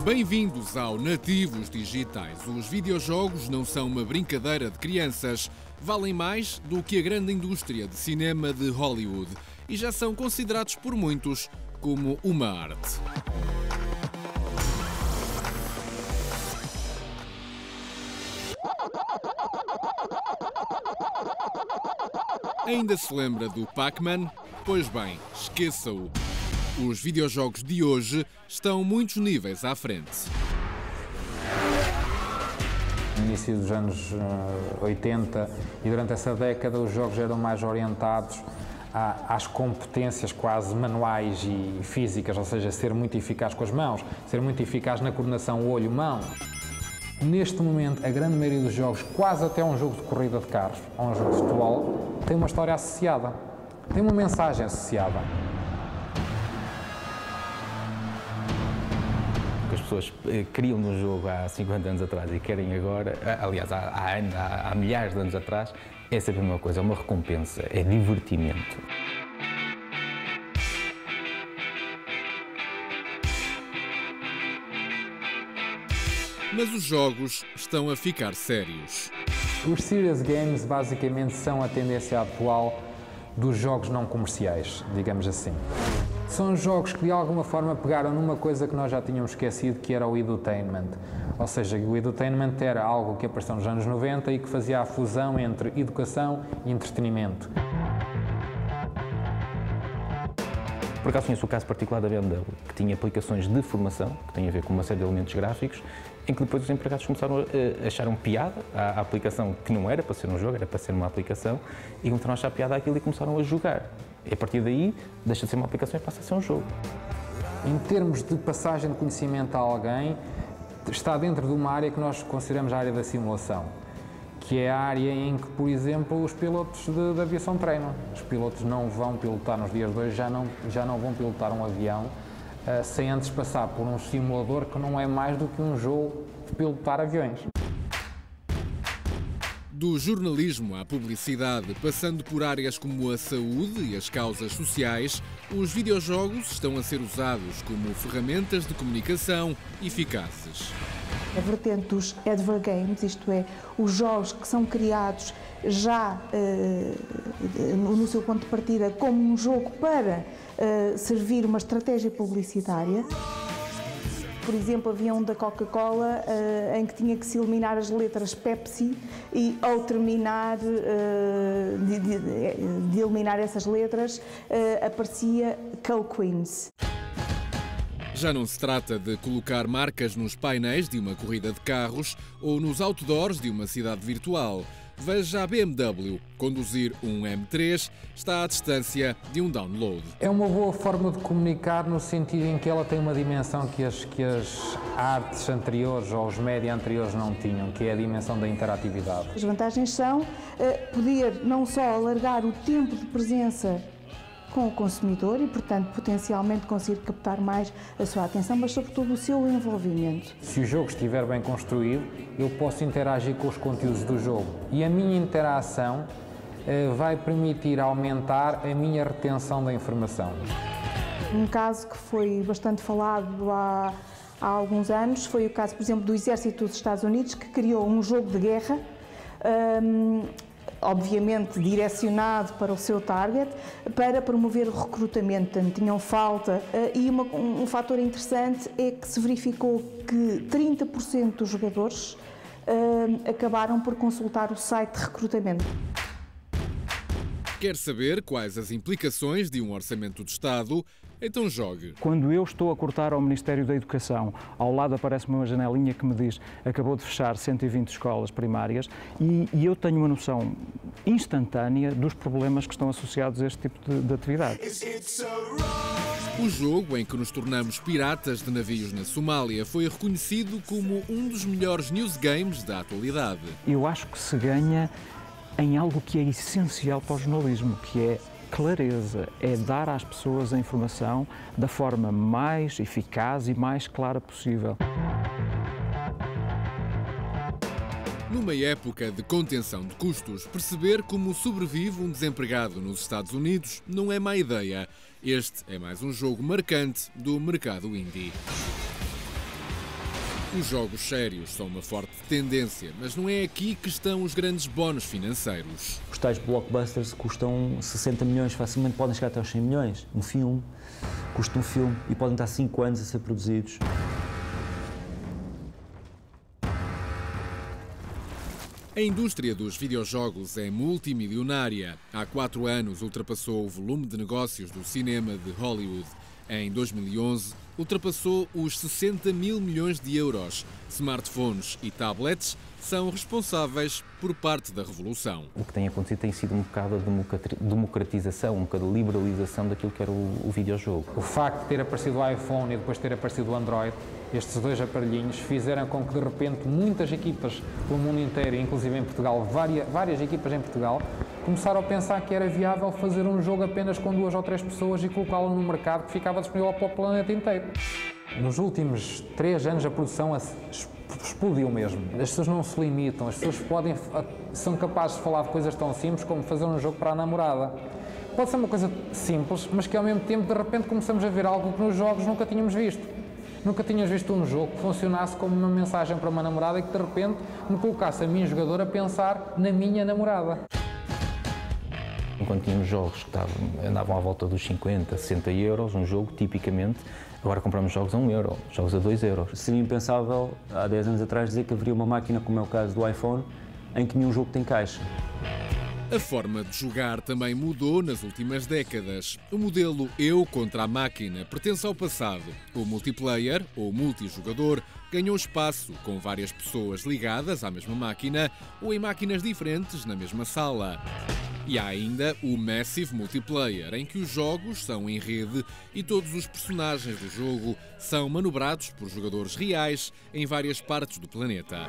Bem-vindos ao Nativos Digitais. Os videojogos não são uma brincadeira de crianças. Valem mais do que a grande indústria de cinema de Hollywood e já são considerados por muitos como uma arte. Ainda se lembra do Pac-Man? Pois bem, esqueça-o. Os videojogos de hoje estão muitos níveis à frente. No início dos anos 80 e durante essa década os jogos eram mais orientados às competências quase manuais e físicas, ou seja, ser muito eficaz com as mãos, ser muito eficaz na coordenação olho-mão. Neste momento, a grande maioria dos jogos, quase até um jogo de corrida de carros ou um jogo de futebol, tem uma história associada, tem uma mensagem associada. As pessoas queriam no jogo há 50 anos atrás e querem agora, aliás, há milhares de anos atrás, é sempre a mesma coisa, é uma recompensa, é divertimento. Mas os jogos estão a ficar sérios. Os serious games basicamente são a tendência atual dos jogos não comerciais, digamos assim. São jogos que de alguma forma pegaram numa coisa que nós já tínhamos esquecido, que era o edutainment. Ou seja, o edutainment era algo que apareceu nos anos 90 e que fazia a fusão entre educação e entretenimento. Por acaso conheço o caso particular da BMW, que tinha aplicações de formação, que têm a ver com uma série de elementos gráficos, em que depois os empregados começaram a achar piada à aplicação, que não era para ser um jogo, era para ser uma aplicação, e começaram a achar piada àquilo e começaram a jogar. E a partir daí, deixa de ser uma aplicação e passa a ser um jogo. Em termos de passagem de conhecimento a alguém, está dentro de uma área que nós consideramos a área da simulação, que é a área em que, por exemplo, os pilotos de aviação treinam. Os pilotos não vão pilotar nos dias de hoje, já não vão pilotar um avião sem antes passar por um simulador que não é mais do que um jogo de pilotar aviões. Do jornalismo à publicidade, passando por áreas como a saúde e as causas sociais, os videojogos estão a ser usados como ferramentas de comunicação eficazes. A vertente dos advert games, isto é, os jogos que são criados já no seu ponto de partida como um jogo para servir uma estratégia publicitária. Por exemplo, havia um da Coca-Cola em que tinha que se eliminar as letras Pepsi e ao terminar de eliminar essas letras aparecia Coke Queens. Já não se trata de colocar marcas nos painéis de uma corrida de carros ou nos outdoors de uma cidade virtual. Veja a BMW. Conduzir um M3 está à distância de um download. É uma boa forma de comunicar no sentido em que ela tem uma dimensão que as artes anteriores ou os média anteriores não tinham, que é a dimensão da interatividade. As vantagens são poder não só alargar o tempo de presença com o consumidor e, portanto, potencialmente conseguir captar mais a sua atenção, mas sobretudo o seu envolvimento. Se o jogo estiver bem construído, eu posso interagir com os conteúdos do jogo e a minha interação vai permitir aumentar a minha retenção da informação. Um caso que foi bastante falado há alguns anos foi o caso, por exemplo, do Exército dos Estados Unidos, que criou um jogo de guerra obviamente direcionado para o seu target, para promover o recrutamento. Portanto, tinham falta. E um fator interessante é que se verificou que 30% dos jogadores acabaram por consultar o site de recrutamento. Quer saber quais as implicações de um orçamento de Estado? Então jogue. Quando eu estou a cortar ao Ministério da Educação, ao lado aparece-me uma janelinha que me diz acabou de fechar 120 escolas primárias e eu tenho uma noção instantânea dos problemas que estão associados a este tipo de atividade. O jogo em que nos tornamos piratas de navios na Somália foi reconhecido como um dos melhores news games da atualidade. Eu acho que se ganha em algo que é essencial para o jornalismo, que é clareza, é dar às pessoas a informação da forma mais eficaz e mais clara possível. Numa época de contenção de custos, perceber como sobrevive um desempregado nos Estados Unidos não é má ideia. Este é mais um jogo marcante do mercado indie. Os jogos sérios são uma forte tendência, mas não é aqui que estão os grandes bónus financeiros. Os tais blockbusters custam 60 milhões, facilmente podem chegar até aos 100 milhões. Um filme, custa um filme e podem estar 5 anos a ser produzidos. A indústria dos videojogos é multimilionária. Há 4 anos ultrapassou o volume de negócios do cinema de Hollywood. Em 2011, ultrapassou os 60 mil milhões de euros. Smartphones e tablets são responsáveis por parte da revolução. O que tem acontecido tem sido um bocado a democratização, um bocado a liberalização daquilo que era o videojogo. O facto de ter aparecido o iPhone e depois ter aparecido o Android, estes dois aparelhinhos fizeram com que de repente muitas equipas pelo mundo inteiro, inclusive em Portugal, várias equipas em Portugal, começaram a pensar que era viável fazer um jogo apenas com 2 ou 3 pessoas e colocá-lo no mercado que ficava disponível para o planeta inteiro. Nos últimos 3 anos a produção explodiu mesmo. As pessoas não se limitam, as pessoas são capazes de falar de coisas tão simples como fazer um jogo para a namorada. Pode ser uma coisa simples, mas que ao mesmo tempo de repente começamos a ver algo que nos jogos nunca tínhamos visto. Nunca tínhamos visto um jogo que funcionasse como uma mensagem para uma namorada e que de repente me colocasse a mim, jogador, a pensar na minha namorada. Enquanto tínhamos jogos que andavam à volta dos 50, 60 euros, um jogo, tipicamente, agora compramos jogos a 1 euro, jogos a 2 euros. Seria impensável, há 10 anos atrás, dizer que haveria uma máquina, como é o caso do iPhone, em que nenhum jogo tem caixa. A forma de jogar também mudou nas últimas décadas. O modelo eu contra a máquina pertence ao passado. O multiplayer, ou multijogador, ganhou espaço com várias pessoas ligadas à mesma máquina ou em máquinas diferentes na mesma sala. E há ainda o Massive Multiplayer, em que os jogos são em rede e todos os personagens do jogo são manobrados por jogadores reais em várias partes do planeta.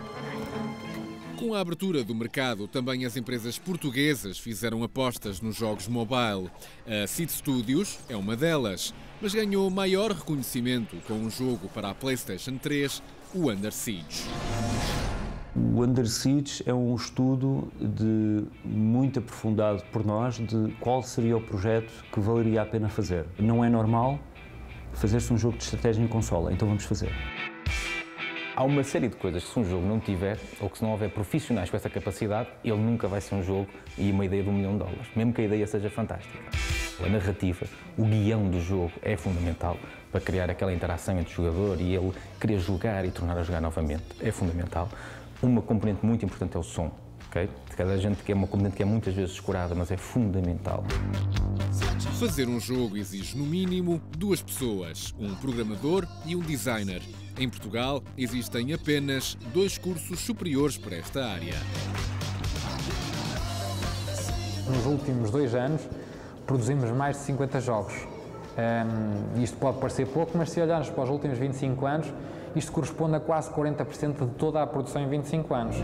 Com a abertura do mercado, também as empresas portuguesas fizeram apostas nos jogos mobile. A Seed Studios é uma delas, mas ganhou maior reconhecimento com um jogo para a PlayStation 3, o Under Siege. O Under Siege é um estudo muito aprofundado por nós de qual seria o projeto que valeria a pena fazer. Não é normal fazer-se um jogo de estratégia em consola, então vamos fazer. Há uma série de coisas que se um jogo não tiver, ou que se não houver profissionais com essa capacidade, ele nunca vai ser um jogo e uma ideia de $1 milhão, mesmo que a ideia seja fantástica. A narrativa, o guião do jogo é fundamental para criar aquela interação entre o jogador e ele querer jogar e tornar a jogar novamente, é fundamental. Uma componente muito importante é o som, ok? Cada gente que é uma componente que é muitas vezes descurada, mas é fundamental. Fazer um jogo exige, no mínimo, 2 pessoas, um programador e um designer. Em Portugal, existem apenas 2 cursos superiores para esta área. Nos últimos 2 anos, produzimos mais de 50 jogos. Isto pode parecer pouco, mas se olharmos para os últimos 25 anos, isto corresponde a quase 40% de toda a produção em 25 anos.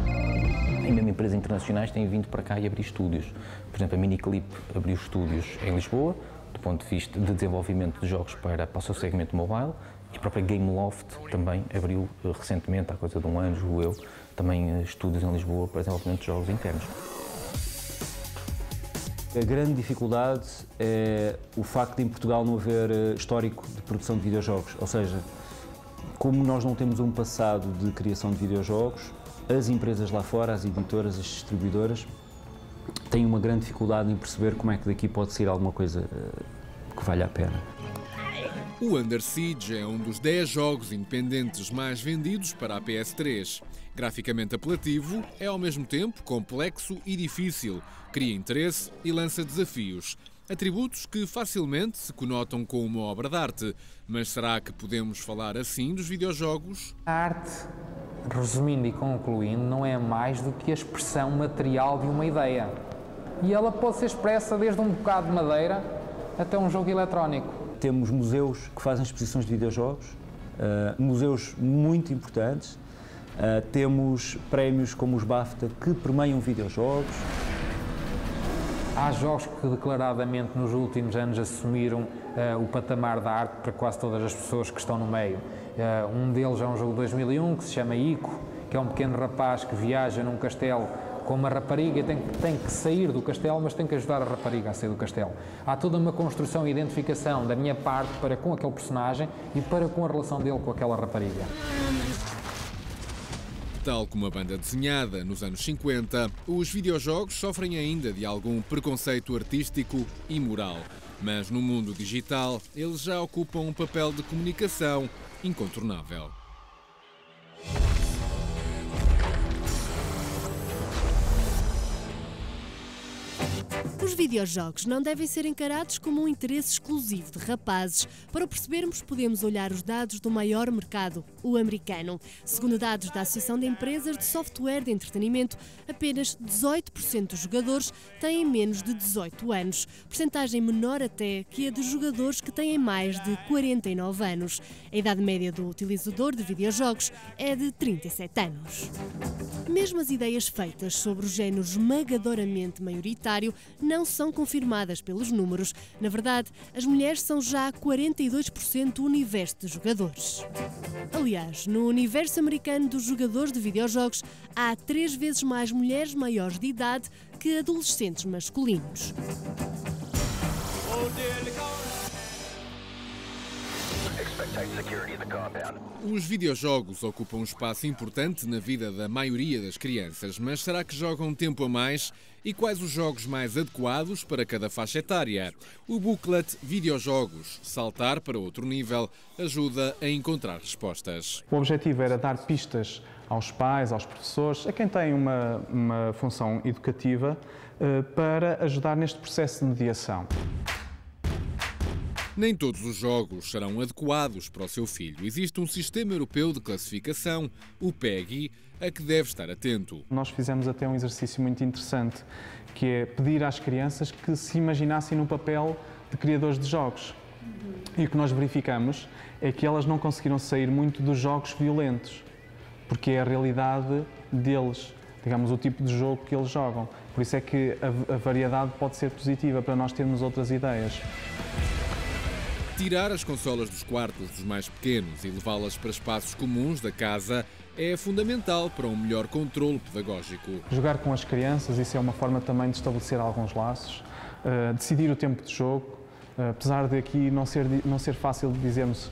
E mesmo empresas internacionais têm vindo para cá e abrir estúdios. Por exemplo, a Miniclip abriu estúdios em Lisboa, do ponto de vista de desenvolvimento de jogos para o seu segmento mobile, e a própria Gameloft também abriu recentemente, há coisa de 1 ano, julgo eu, também estúdios em Lisboa para desenvolvimento de jogos internos. A grande dificuldade é o facto de em Portugal não haver histórico de produção de videojogos, ou seja, como nós não temos um passado de criação de videojogos, as empresas lá fora, as editoras, as distribuidoras, têm uma grande dificuldade em perceber como é que daqui pode sair alguma coisa que valha a pena. O Under Siege é um dos 10 jogos independentes mais vendidos para a PS3. Graficamente apelativo, é ao mesmo tempo complexo e difícil, cria interesse e lança desafios. Atributos que facilmente se conotam com uma obra de arte. Mas será que podemos falar assim dos videojogos? A arte, resumindo e concluindo, não é mais do que a expressão material de uma ideia. E ela pode ser expressa desde um bocado de madeira até um jogo eletrónico. Temos museus que fazem exposições de videojogos, museus muito importantes, temos prémios como os BAFTA que premiam videojogos. Há jogos que declaradamente nos últimos anos assumiram o patamar da arte para quase todas as pessoas que estão no meio. Um deles é um jogo de 2001 que se chama Ico, que é um pequeno rapaz que viaja num castelo com uma rapariga e tem que sair do castelo, mas tem que ajudar a rapariga a sair do castelo. Há toda uma construção e identificação da minha parte para com aquele personagem e para com a relação dele com aquela rapariga. Tal como a banda desenhada nos anos 50, os videojogos sofrem ainda de algum preconceito artístico e moral. Mas no mundo digital, eles já ocupam um papel de comunicação incontornável. Os videojogos não devem ser encarados como um interesse exclusivo de rapazes. Para o percebermos, podemos olhar os dados do maior mercado, o americano. Segundo dados da Associação de Empresas de Software de Entretenimento, apenas 18% dos jogadores têm menos de 18 anos, percentagem menor até que a dos jogadores que têm mais de 49 anos. A idade média do utilizador de videojogos é de 37 anos. Mesmo as ideias feitas sobre o género esmagadoramente maioritário não são confirmadas pelos números. Na verdade, as mulheres são já 42% do universo de jogadores. Aliás, no universo americano dos jogadores de videojogos, há 3 vezes mais mulheres maiores de idade que adolescentes masculinos. Os videojogos ocupam um espaço importante na vida da maioria das crianças, mas será que jogam tempo a mais? E quais os jogos mais adequados para cada faixa etária? O booklet Videojogos, Saltar para Outro Nível, ajuda a encontrar respostas. O objetivo era dar pistas aos pais, aos professores, a quem tem uma função educativa, para ajudar neste processo de mediação. Nem todos os jogos serão adequados para o seu filho. Existe um sistema europeu de classificação, o PEGI, a que deve estar atento. Nós fizemos até um exercício muito interessante, que é pedir às crianças que se imaginassem no papel de criadores de jogos. E o que nós verificamos é que elas não conseguiram sair muito dos jogos violentos, porque é a realidade deles, digamos, o tipo de jogo que eles jogam. Por isso é que a variedade pode ser positiva para nós termos outras ideias. Tirar as consolas dos quartos dos mais pequenos e levá-las para espaços comuns da casa é fundamental para um melhor controle pedagógico. Jogar com as crianças, isso é uma forma também de estabelecer alguns laços, decidir o tempo de jogo, apesar de aqui não ser fácil de dizermos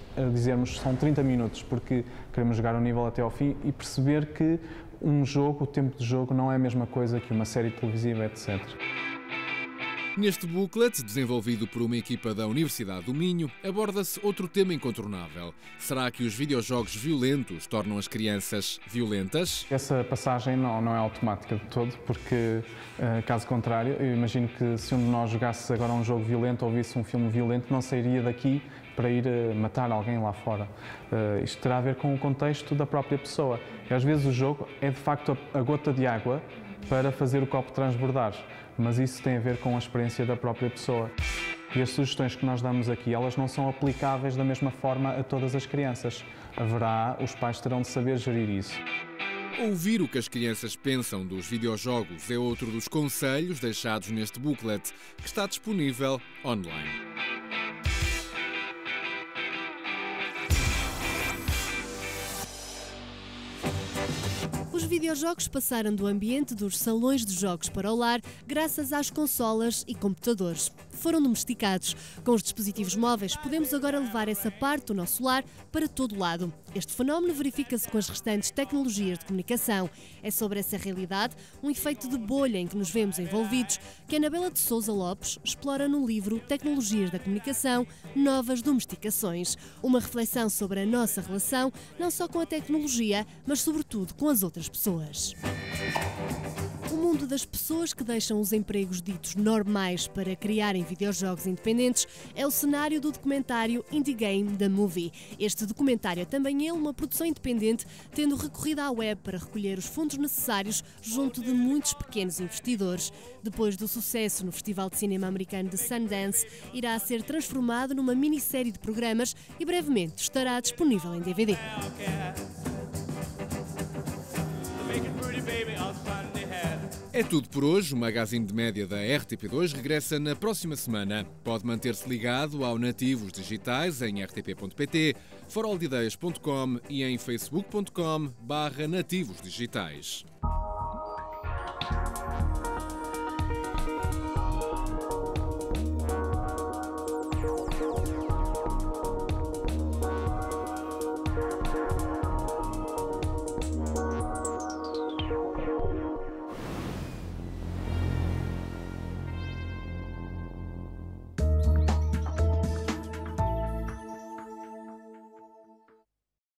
são 30 minutos, porque queremos jogar o nível até ao fim e perceber que um jogo, o tempo de jogo, não é a mesma coisa que uma série televisiva, etc. Neste booklet, desenvolvido por uma equipa da Universidade do Minho, aborda-se outro tema incontornável. Será que os videojogos violentos tornam as crianças violentas? Essa passagem não é automática de todo, porque, caso contrário, eu imagino que se um de nós jogasse agora um jogo violento ou visse um filme violento, não sairia daqui para ir matar alguém lá fora. Isto terá a ver com o contexto da própria pessoa. E às vezes o jogo é, de facto, a gota de água para fazer o copo transbordar, mas isso tem a ver com a experiência da própria pessoa. E as sugestões que nós damos aqui, elas não são aplicáveis da mesma forma a todas as crianças. Os pais terão de saber gerir isso. Ouvir o que as crianças pensam dos videojogos é outro dos conselhos deixados neste booklet, que está disponível online. Os videojogos passaram do ambiente dos salões de jogos para o lar graças às consolas e computadores. Foram domesticados. Com os dispositivos móveis, podemos agora levar essa parte do nosso lar para todo lado. Este fenómeno verifica-se com as restantes tecnologias de comunicação. É sobre essa realidade, um efeito de bolha em que nos vemos envolvidos, que Anabela de Sousa Lopes explora no livro Tecnologias da Comunicação, Novas Domesticações. Uma reflexão sobre a nossa relação, não só com a tecnologia, mas sobretudo com as outras pessoas. O mundo das pessoas que deixam os empregos ditos normais para criarem videojogos independentes é o cenário do documentário Indie Game The Movie. Este documentário é também ele uma produção independente, tendo recorrido à web para recolher os fundos necessários junto de muitos pequenos investidores. Depois do sucesso no Festival de Cinema Americano de Sundance, irá ser transformado numa minissérie de programas e brevemente estará disponível em DVD. É tudo por hoje. O Magazine de Média da RTP2 regressa na próxima semana. Pode manter-se ligado ao Nativos Digitais em rtp.pt, foroldideias.com e em facebook.com/nativosdigitais.